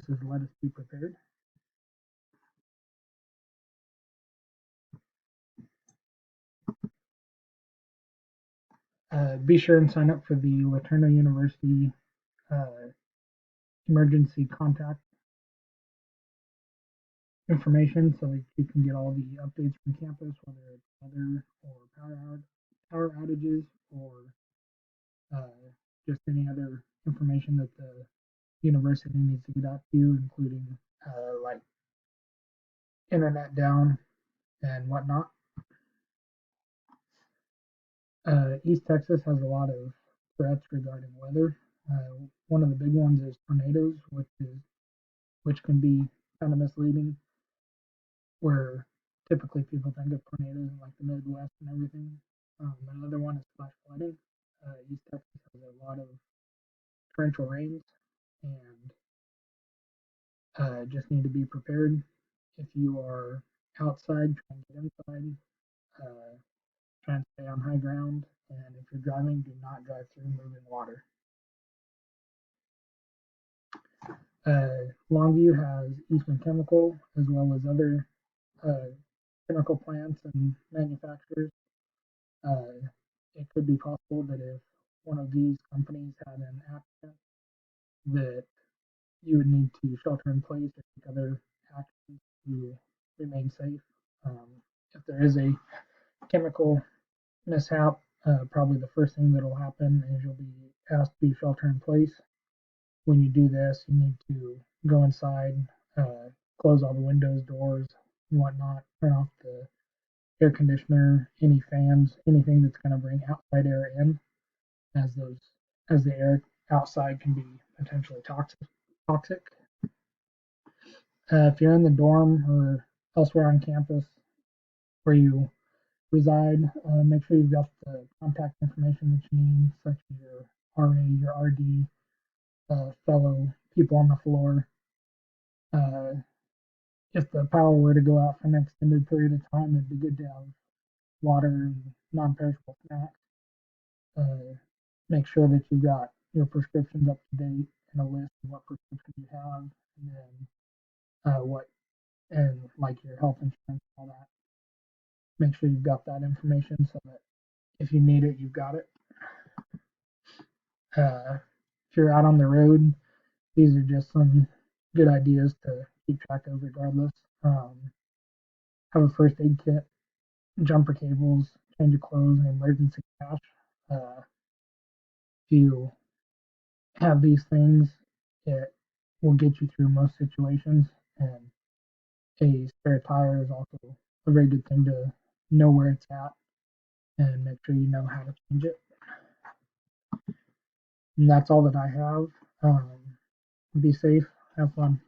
is let us be prepared. Be sure and sign up for the LeTourneau University uh, emergency contact information so that you can get all the updates from campus, whether it's weather or power outages or uh, just any other information that the university needs to get out to you, including like internet down and whatnot. East Texas has a lot of threats regarding weather. One of the big ones is tornadoes, which can be kind of misleading. Where typically people think of tornadoes in like the Midwest and everything. Another one is flash flooding. East Texas has a lot of torrential rains, and just need to be prepared. If you are outside, try and get inside. Uh, Try and stay on high ground. And if you're driving, do not drive through moving water. Longview has Eastman Chemical as well as other uh, chemical plants and manufacturers. Uh, it could be possible that if one of these companies had an accident, that you would need to shelter in place or take other actions to remain safe. If there is a chemical mishap, probably the first thing that will happen is you'll be asked to shelter in place. When you do this, you need to go inside, close all the windows, doors, and whatnot, turn off the air conditioner, any fans, anything that's going to bring outside air in, as the air outside can be potentially toxic. If you're in the dorm or elsewhere on campus where you reside, make sure you've got the contact information that you need, such as your RA, your RD, fellow people on the floor. Uh, if the power were to go out for an extended period of time, it'd be good to have water and non-perishable snacks. Uh, Make sure that you've got your prescriptions up to date and a list of what prescriptions you have, and then what and like your health insurance and all that. Make sure you've got that information so that if you need it, you've got it. If you're out on the road, these are just some good ideas to keep track of regardless. Have a first aid kit, jumper cables, change of clothes, and emergency cash. If you have these things, it will get you through most situations. And a spare tire is also a very good thing to know where it's at and make sure you know how to change it. And that's all that I have. Be safe, have fun.